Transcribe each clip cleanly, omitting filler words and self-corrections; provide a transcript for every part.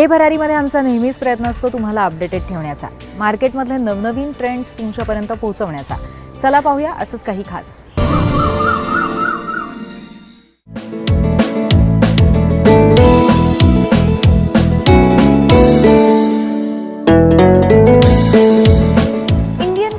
हे भरारीमध्ये आमचा नेहमीच प्रयत्न असतो तुम्हाला अपडेटेड ठेवण्याचा, मार्केटमधले नवनवीन ट्रेंड्स तुमच्यापर्यंत पोहोचवण्याचा। चला पाहूया असंच काही खास।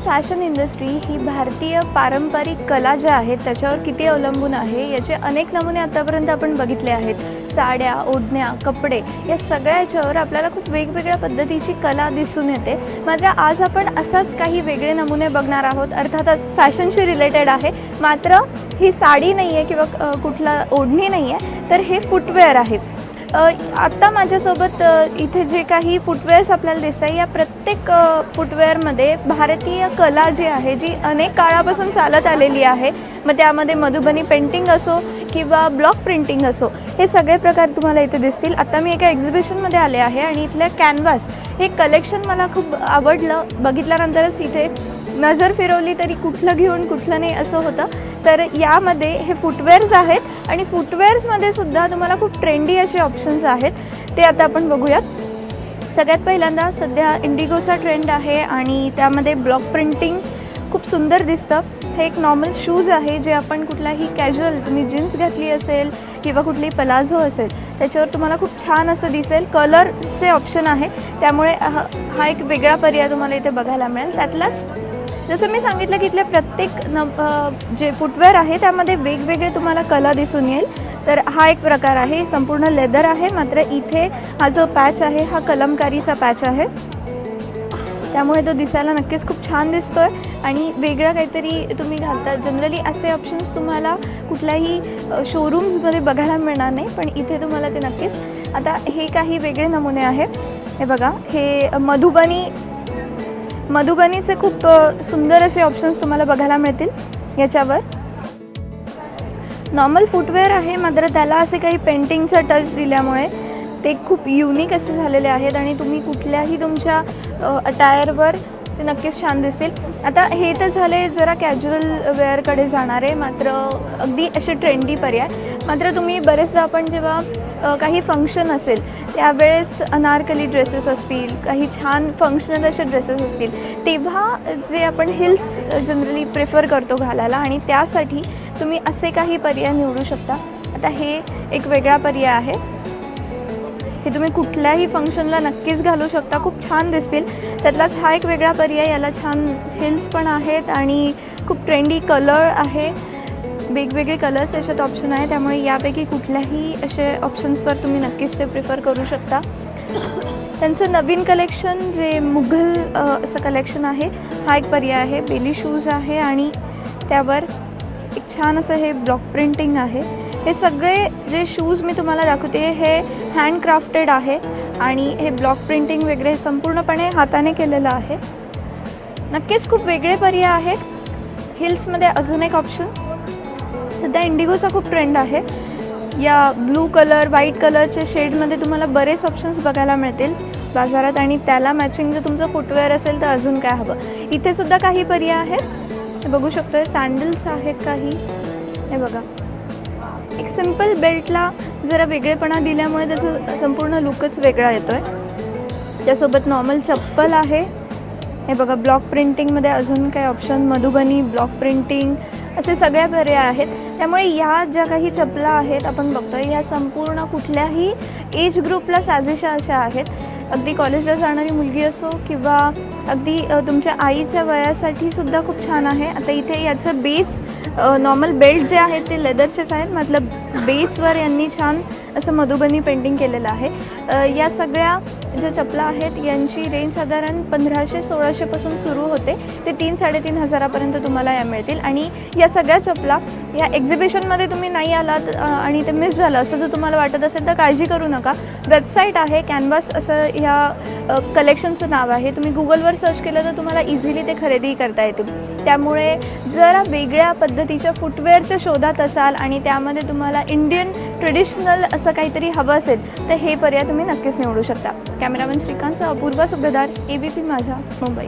फॅशन इंडस्ट्री ही भारतीय पारंपरिक कला ज्या आहेत त्याच्यावर किती अवलंबून आहे याचे अनेक नमुने आतापर्यंत आपण बघितले आहेत। साड्या, ओढण्या, कपडे या सगळ्याच्यावर आपल्याला खूप वेगवेगळ्या पद्धतीची कला दिसून येते। मात्र आज आपण असाच काही वेगळे नमुने बघणार आहोत। अर्थातच फॅशनशी रिलेटेड आहे, मात्र ही साडी नाही आहे किंवा कुठला ओढणी नाही आहे, तर हे फुटवेअर आहे। आत्ता माझ्यासोबत इथे जे काही फुटवेअर्स आपल्याला दिसत आहे या प्रत्येक फुटवेअरमध्ये भारतीय कला जी आहे जी अनेक काळापासून चालत आलेली आहे। मग त्यामध्ये मधुबनी पेंटिंग असो किंवा ब्लॉक प्रिंटिंग असो, हे सगळे प्रकार तुम्हाला इथे दिसतील। आता मी एका एक्झिबिशनमध्ये आले आहे आणि इथल्या कॅनव्हास हे कलेक्शन मला खूप आवडलं। बघितल्यानंतरच इथे नजर फिरवली तरी कुठलं घेऊन कुठलं नाही असं होतं। तर यामध्ये हे फुटवेअर्स आहेत आणि फुटवेअर्समध्ये सुद्धा तुम्हाला खूप ट्रेंडी असे ऑप्शन्स आहेत, ते आता आपण बघूयात। सगळ्यात पहिल्यांदा सध्या इंडिगोचा ट्रेंड आहे आणि त्यामध्ये ब्लॉक प्रिंटिंग खूप सुंदर दिसतं। हे एक नॉर्मल शूज आहे जे आपण कुठलाही कॅज्युअल, तुम्ही जीन्स घातली असेल किंवा कुठली पलाझो असेल त्याच्यावर तुम्हाला खूप छान असं दिसेल। कलरचे ऑप्शन आहे, त्यामुळे हा एक वेगळा पर्याय तुम्हाला इथे बघायला मिळेल। त्यातलाच जसं मी सांगितलं की इथल्या प्रत्येक जे फुटवेअर आहे त्यामध्ये वेगवेगळे तुम्हाला कला दिसून येईल। तर हा एक प्रकार आहे, संपूर्ण लेदर आहे, मात्र इथे हा जो पॅच आहे हा कलमकारीचा पॅच आहे, त्यामुळे तो दिसायला नक्कीच खूप छान दिसतोय आणि वेगळं काहीतरी तुम्ही घालता। जनरली असे ऑप्शन्स तुम्हाला कुठल्याही शोरूम्समध्ये बघायला मिळणार नाही, पण इथे तुम्हाला ते नक्कीच। आता हे काही वेगळे नमुने आहे, हे बघा, हे मधुबनीचे खूप सुंदर असे ऑप्शन्स तुम्हाला बघायला मिळतील। याच्यावर नॉर्मल फुटवेअर आहे, मात्र त्याला असे काही पेंटिंगचा टच दिल्यामुळे ते खूप युनिक असे झालेले आहेत आणि तुम्ही कुठल्याही तुमच्या अटायरवर ते नक्कीच छान दिसेल। आता हे तर झाले जरा कॅज्युअल वेअरकडे जाणारे, मात्र अगदी असे ट्रेंडी पर्याय। मात्र तुम्ही बरेचदा आपण जेव्हा काही फंक्शन असेल त्यावेळेस अनारकली ड्रेसेस असतील, काही छान फंक्शनल असे ड्रेसेस असतील, तेव्हा जे आपण हिल्स जनरली प्रेफर करतो घालायला आणि त्यासाठी तुम्ही असे काही पर्याय निवडू शकता। आता हे एक वेगळा पर्याय आहे, हे तुम्ही कुठल्याही फंक्शनला नक्कीच घालू शकता, खूप छान दिसतील। त्यातलाच हा एक वेगळा पर्याय, याला छान हिल्स पण आहेत आणि खूप ट्रेंडी कलर आहे, वेगवेगळे कलर्स याच्यात ऑप्शन आहे, त्यामुळे यापैकी कुठल्याही असे ऑप्शन्सवर तुम्ही नक्कीच ते प्रिफर करू शकता। त्यांचं नवीन कलेक्शन जे मुघल असं कलेक्शन आहे, हा एक पर्याय आहे। बेली शूज आहे आणि त्यावर एक छान असं हे ब्लॉक प्रिंटिंग आहे। हे सगळे जे शूज मी तुम्हाला दाखवते हे हँडक्राफ्टेड आहे आणि हे ब्लॉक प्रिंटिंग वगैरे संपूर्णपणे हाताने केलेलं आहे। नक्कीच खूप वेगळे पर्याय आहेत। हिल्समध्ये अजून एक ऑप्शन, सध्या इंडिगोचा खूप ट्रेंड आहे। या ब्लू कलर, व्हाईट कलरच्या शेडमध्ये तुम्हाला बरेच ऑप्शन्स बघायला मिळतील बाजारात आणि त्याला मॅचिंग जर तुमचं फुटवेअर असेल तर अजून काय हवं। इथे सुद्धा काही पर्याय आहेत, हे बघू शकतो। सँडल्स आहेत काही, हे बघा, एक सिंपल बेल्टला जरा वेगळेपणा दिल्यामुळे त्याचा संपूर्ण लुकच वेगळा येतोय। त्यासोबत नॉर्मल चप्पल आहे, हे बघा, ब्लॉक प्रिंटिंगमध्ये अजून काही ऑप्शन, मधुबनी, ब्लॉक प्रिंटिंग असे सगळे पर्याय आहेत। त्यामुळे या ज्या काही चपला आहेत आपण बघतोय ह्या संपूर्ण कुठल्याही एज ग्रुपला साजेशा अशा आहेत। अगदी कॉलेजला जाणारी मुलगी असो किंवा अगदी तुमच्या आईच्या वयासाठी सुद्धा खूप छान आहे। आता इथे याचं बेस नॉर्मल बेल्ट जे आहेत ते लेदरचेच आहेत, मतलब बेसवर यांनी छान असं मधुबनी पेंटिंग केलेलं आहे। या सगळ्या ज्या चपला आहेत यांची रेंज साधारण 1500-1600 पासून सुरू होते ते 3-3.5 हजारापर्यंत तुम्हाला या मिळतील। आणि या सगळ्या चपला या एक्झिबिशनमध्ये तुम्ही नाही आलात आणि ते मिस झालं असं जर तुम्हाला वाटत असेल तर काळजी करू नका। वेबसाईट आहे कॅनव्हास असं ह्या कलेक्शनचं नाव आहे, तुम्ही गुगलवर सर्च केलं तर तुम्हाला इझिली ते खरेदी करता येतील। त्यामुळे जरा वेगळ्या पद्धतीच्या फुटवेअरच्या शोधात असाल आणि त्यामध्ये तुम्हाला इंडियन ट्रेडिशनल असं काहीतरी हवं असेल तर हे पर्याय तुम्ही नक्कीच निवडू शकता। कॅमेरामन श्रीकांतसह अपूर्वा सुभेदार, ABP माझा, मुंबई।